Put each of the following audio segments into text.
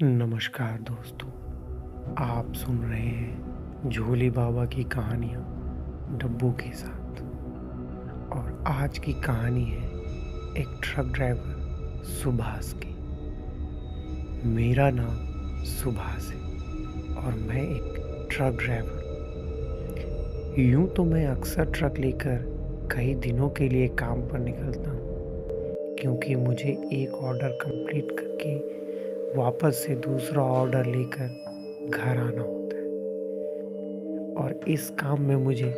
नमस्कार दोस्तों, आप सुन रहे हैं झोले बाबा की कहानियाँ डब्बू के साथ। और आज की कहानी है एक ट्रक ड्राइवर सुभाष की। मेरा नाम सुभाष है और मैं एक ट्रक ड्राइवर हूँ। यूँ तो मैं अक्सर ट्रक लेकर कई दिनों के लिए काम पर निकलता हूँ, क्योंकि मुझे एक ऑर्डर कंप्लीट करके वापस से दूसरा ऑर्डर लेकर घर आना होता है। और इस काम में मुझे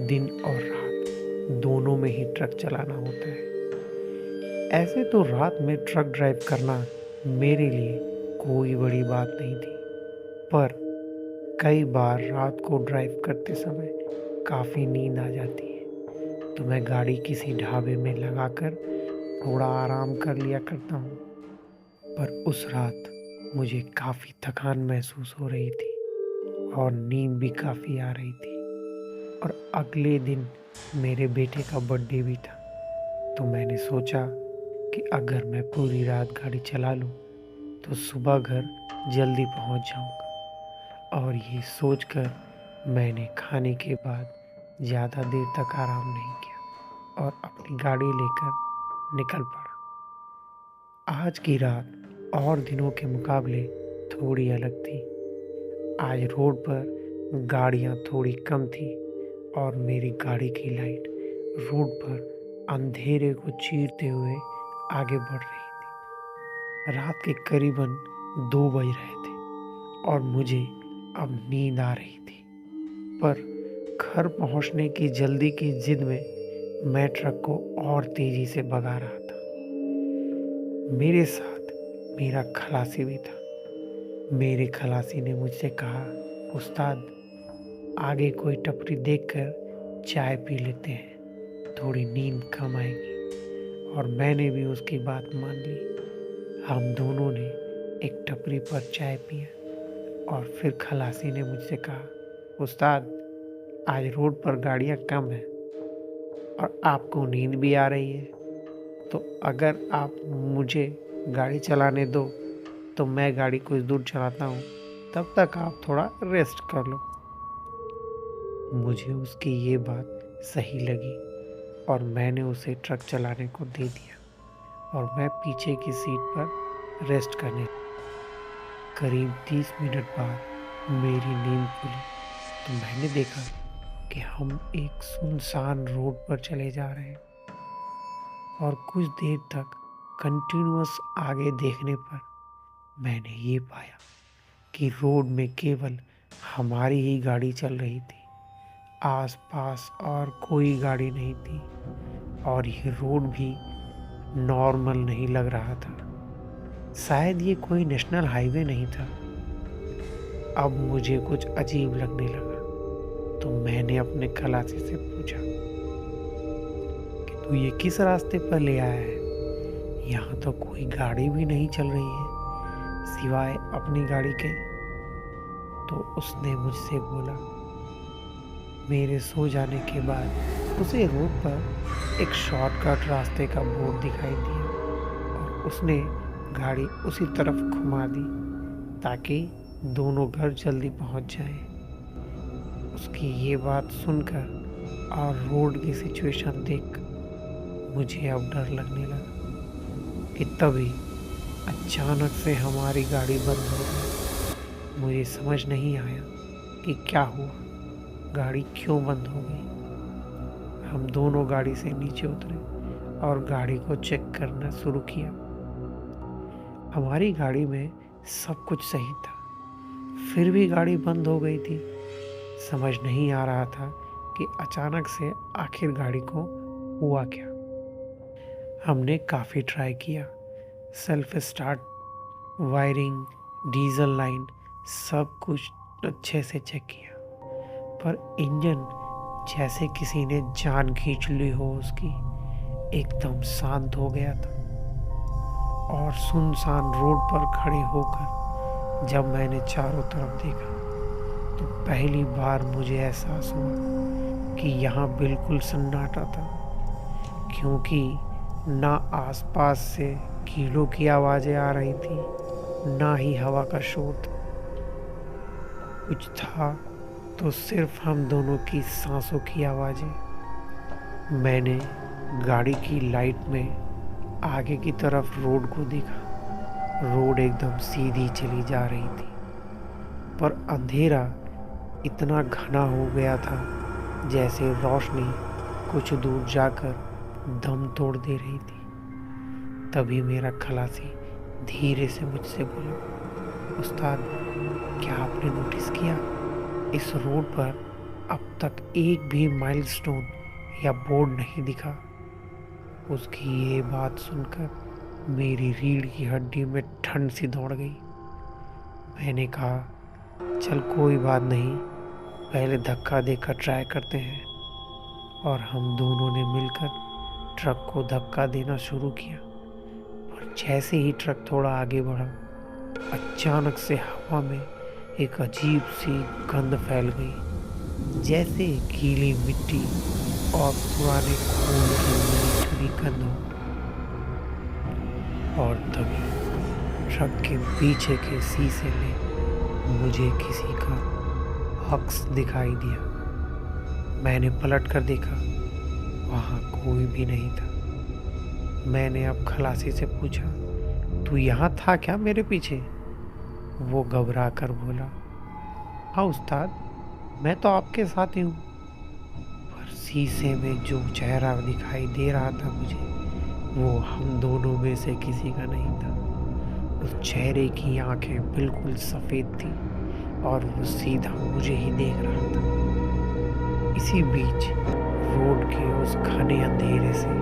दिन और रात दोनों में ही ट्रक चलाना होता है। ऐसे तो रात में ट्रक ड्राइव करना मेरे लिए कोई बड़ी बात नहीं थी, पर कई बार रात को ड्राइव करते समय काफ़ी नींद आ जाती है, तो मैं गाड़ी किसी ढाबे में लगाकर थोड़ा आराम कर लिया करता हूँ। पर उस रात मुझे काफ़ी थकान महसूस हो रही थी और नींद भी काफ़ी आ रही थी। और अगले दिन मेरे बेटे का बर्थडे भी था, तो मैंने सोचा कि अगर मैं पूरी रात गाड़ी चला लूँ तो सुबह घर जल्दी पहुँच जाऊँगा। और ये सोचकर मैंने खाने के बाद ज़्यादा देर तक आराम नहीं किया और अपनी गाड़ी लेकर निकल पड़ा। आज की रात और दिनों के मुकाबले थोड़ी अलग थी। आज रोड पर गाड़ियाँ थोड़ी कम थी और मेरी गाड़ी की लाइट रोड पर अंधेरे को चीरते हुए आगे बढ़ रही थी। रात के करीबन 2 बज रहे थे और मुझे अब नींद आ रही थी, पर घर पहुंचने की जल्दी की जिद में मैं ट्रक को और तेजी से भगा रहा था। मेरे साथ मेरा खलासी भी था। मेरे खलासी ने मुझसे कहा, उस्ताद, आगे कोई टपरी देखकर चाय पी लेते हैं, थोड़ी नींद कम आएगी। और मैंने भी उसकी बात मान ली। हम दोनों ने एक टपरी पर चाय पिया और फिर खलासी ने मुझसे कहा, उस्ताद, आज रोड पर गाड़ियाँ कम हैं और आपको नींद भी आ रही है, तो अगर आप मुझे गाड़ी चलाने दो तो मैं गाड़ी कुछ दूर चलाता हूँ, तब तक आप थोड़ा रेस्ट कर लो। मुझे उसकी ये बात सही लगी और मैंने उसे ट्रक चलाने को दे दिया और मैं पीछे की सीट पर रेस्ट करने लगा। करीब 30 मिनट बाद मेरी नींद खुली तो मैंने देखा कि हम एक सुनसान रोड पर चले जा रहे हैं। और कुछ देर तक कंटिन्यूअस आगे देखने पर मैंने ये पाया कि रोड में केवल हमारी ही गाड़ी चल रही थी। आसपास और कोई गाड़ी नहीं थी और ये रोड भी नॉर्मल नहीं लग रहा था। शायद ये कोई नेशनल हाईवे नहीं था। अब मुझे कुछ अजीब लगने लगा, तो मैंने अपने खलासी से पूछा कि तू ये किस रास्ते पर ले आया है? यहाँ तो कोई गाड़ी भी नहीं चल रही है सिवाय अपनी गाड़ी के। तो उसने मुझसे बोला। मेरे सो जाने के बाद उसे रोड पर एक शॉर्टकट रास्ते का बोर्ड दिखाई दिया और उसने गाड़ी उसी तरफ घुमा दी ताकि दोनों घर जल्दी पहुंच जाएं। उसकी ये बात सुनकर और रोड की सिचुएशन देखकर मुझे अब डर लगने लगा कि तभी अचानक से हमारी गाड़ी बंद हो गई। मुझे समझ नहीं आया कि क्या हुआ, गाड़ी क्यों बंद हो गई। हम दोनों गाड़ी से नीचे उतरे और गाड़ी को चेक करना शुरू किया। हमारी गाड़ी में सब कुछ सही था, फिर भी गाड़ी बंद हो गई थी। समझ नहीं आ रहा था कि अचानक से आखिर गाड़ी को हुआ क्या। हमने काफ़ी ट्राई किया, self start, wiring, diesel line, सब कुछ अच्छे से चेक किया, पर इंजन जैसे किसी ने जान खींच ली हो उसकी, एकदम शांत हो गया था। और सुनसान रोड पर खड़े होकर जब मैंने चारों तरफ देखा तो पहली बार मुझे एहसास हुआ कि यहाँ बिल्कुल सन्नाटा था, क्योंकि ना आसपास से कीड़ों की आवाज़ें आ रही थी, ना ही हवा का शोर था। कुछ था तो सिर्फ हम दोनों की सांसों की आवाज़ें। मैंने गाड़ी की लाइट में आगे की तरफ रोड को देखा। रोड एकदम सीधी चली जा रही थी, पर अंधेरा इतना घना हो गया था जैसे रोशनी कुछ दूर जाकर दम तोड़ दे रही थी। तभी मेरा खलासी धीरे से मुझसे बोला, उस्ताद, क्या आपने नोटिस किया इस रोड पर अब तक एक भी माइलस्टोन या बोर्ड नहीं दिखा? उसकी ये बात सुनकर मेरी रीढ़ की हड्डी में ठंड सी दौड़ गई। मैंने कहा, चल कोई बात नहीं, पहले धक्का देकर ट्राई करते हैं। और हम दोनों ने मिलकर ट्रक को धक्का देना शुरू किया। पर जैसे ही ट्रक थोड़ा आगे बढ़ा, अचानक से हवा में एक अजीब सी गंध फैल गई, जैसे गीली मिट्टी और पुराने खून की मिली गंध हो। और तभी ट्रक के पीछे के शीशे में मुझे किसी का अक्स दिखाई दिया। मैंने पलट कर देखा, वहाँ कोई भी नहीं था। मैंने अब खलासी से पूछा, तू यहाँ था क्या मेरे पीछे? वो घबरा कर बोला, हाँ उस्ताद, मैं तो आपके साथ ही हूँ। पर शीशे में जो चेहरा दिखाई दे रहा था मुझे, वो हम दोनों में से किसी का नहीं था। उस चेहरे की आंखें बिल्कुल सफ़ेद थी और वो सीधा मुझे ही देख रहा था। इसी बीच रोड के उस घने अंधेरे से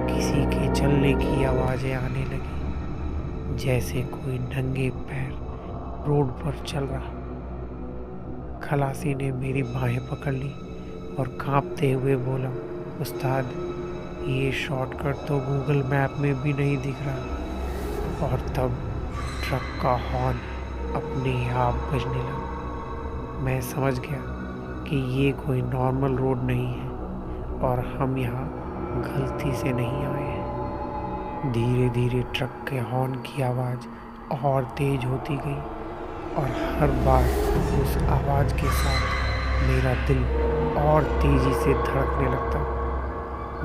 किसी के चलने की आवाज़ें आने लगी, जैसे कोई नंगे पैर रोड पर चल रहा। खलासी ने मेरी बाहें पकड़ ली और कांपते हुए बोला, उस्ताद, ये शॉर्टकट तो गूगल मैप में भी नहीं दिख रहा। और तब ट्रक का हॉर्न अपने आप बजने लगा। मैं समझ गया कि ये कोई नॉर्मल रोड नहीं है और हम यहाँ गलती से नहीं आए हैं। धीरे धीरे ट्रक के हॉर्न की आवाज़ और तेज होती गई और हर बार उस आवाज़ के साथ मेरा दिल और तेज़ी से धड़कने लगता।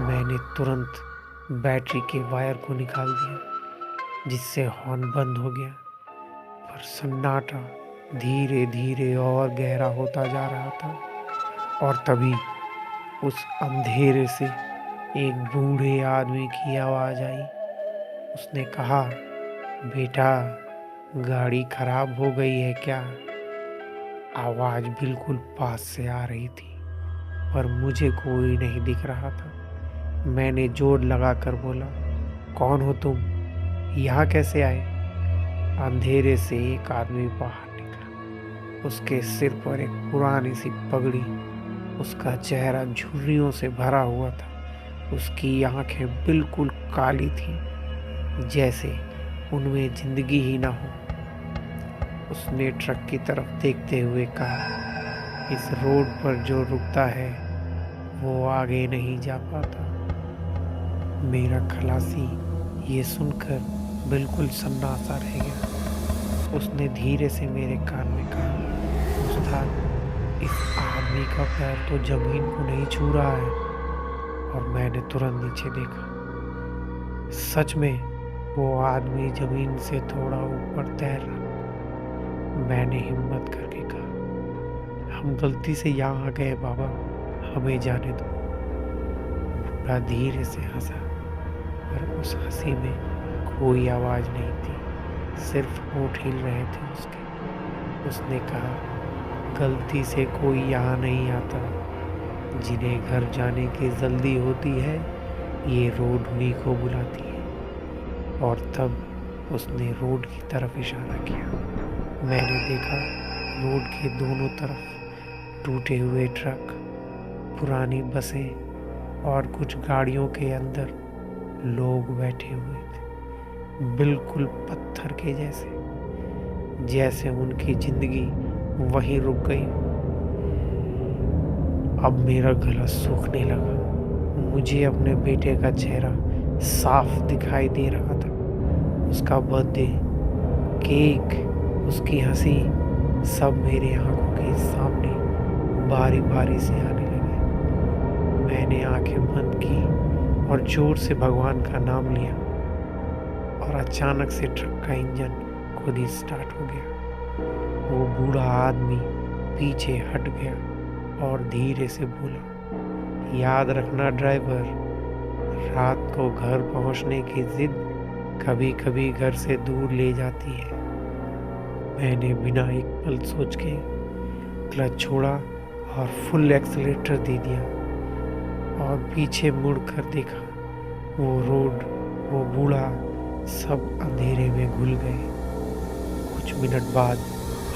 मैंने तुरंत बैटरी के वायर को निकाल दिया, जिससे हॉर्न बंद हो गया। पर सन्नाटा धीरे धीरे और गहरा होता जा रहा था। और तभी उस अंधेरे से एक बूढ़े आदमी की आवाज़ आई। उसने कहा, बेटा, गाड़ी खराब हो गई है क्या? आवाज़ बिल्कुल पास से आ रही थी, पर मुझे कोई नहीं दिख रहा था। मैंने जोर लगाकर बोला, कौन हो तुम? यहाँ कैसे आए? अंधेरे से एक आदमी बाहर निकला। उसके सिर पर एक पुरानी सी पगड़ी, उसका चेहरा झुर्रियों से भरा हुआ था। उसकी आंखें बिल्कुल काली थीं, जैसे उनमें जिंदगी ही ना हो। उसने ट्रक की तरफ देखते हुए कहा, इस रोड पर जो रुकता है वो आगे नहीं जा पाता। मेरा खलासी ये सुनकर बिल्कुल सन्नाटा रह गया। उसने धीरे से मेरे कान में कहा, उस्ताद, इस आदमी का पैर तो जमीन को नहीं छू रहा है। और मैंने तुरंत नीचे देखा। सच में वो आदमी जमीन से थोड़ा ऊपर तैर रहा। मैंने हिम्मत करके कहा, हम गलती से यहाँ आ गए बाबा, हमें जाने दो। बूढ़ा धीरे से हंसा, पर उस हंसी में कोई आवाज़ नहीं थी, सिर्फ होंठ हिल रहे थे उसके। उसने कहा, गलती से कोई यहाँ नहीं आता। जिन्हें घर जाने की जल्दी होती है, ये रोड उन्हीं को बुलाती है। और तब उसने रोड की तरफ इशारा किया। मैंने देखा रोड के दोनों तरफ टूटे हुए ट्रक, पुरानी बसें और कुछ गाड़ियों के अंदर लोग बैठे हुए थे, बिल्कुल पत्थर के जैसे, जैसे उनकी जिंदगी वहीं रुक गई। अब मेरा गला सूखने लगा। मुझे अपने बेटे का चेहरा साफ दिखाई दे रहा था। उसका बर्थडे केक, उसकी हंसी सब मेरे आंखों के सामने बारी बारी से आने लगे। मैंने आंखें बंद की और जोर से भगवान का नाम लिया और अचानक से ट्रक का इंजन खुद ही स्टार्ट हो गया। वो बूढ़ा आदमी पीछे हट गया और धीरे से बोला, याद रखना ड्राइवर, रात को घर पहुंचने की जिद कभी कभी घर से दूर ले जाती है। मैंने बिना एक पल सोच के क्लच छोड़ा और फुल एक्सीलेटर दे दिया और पीछे मुड़ कर देखा। वो रोड, वो बूढ़ा, सब अंधेरे में घुल गए। कुछ मिनट बाद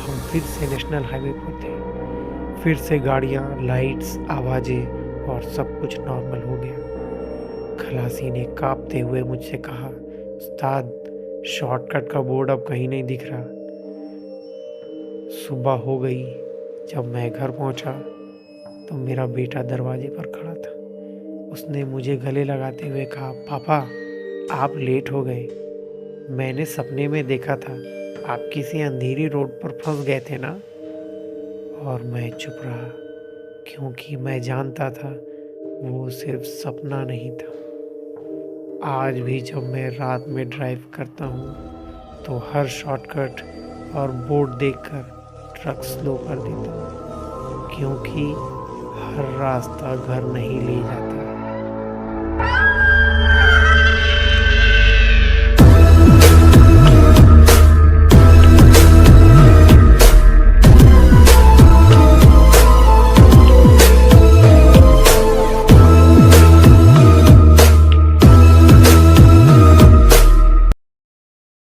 हम फिर से नेशनल हाईवे पर थे। फिर से गाड़ियाँ, लाइट्स, आवाज़ें और सब कुछ नॉर्मल हो गया। खलासी ने कांपते हुए मुझसे कहा, उस्ताद, शॉर्टकट का बोर्ड अब कहीं नहीं दिख रहा। सुबह हो गई। जब मैं घर पहुंचा तो मेरा बेटा दरवाजे पर खड़ा था। उसने मुझे गले लगाते हुए कहा, पापा, आप लेट हो गए। मैंने सपने में देखा था आप किसी अंधेरी रोड पर फंस गए थे ना। और मैं चुप रहा क्योंकि मैं जानता था वो सिर्फ सपना नहीं था। आज भी जब मैं रात में ड्राइव करता हूँ तो हर शॉर्टकट और बोर्ड देखकर ट्रक स्लो कर देता हूँ, क्योंकि हर रास्ता घर नहीं ले जाता।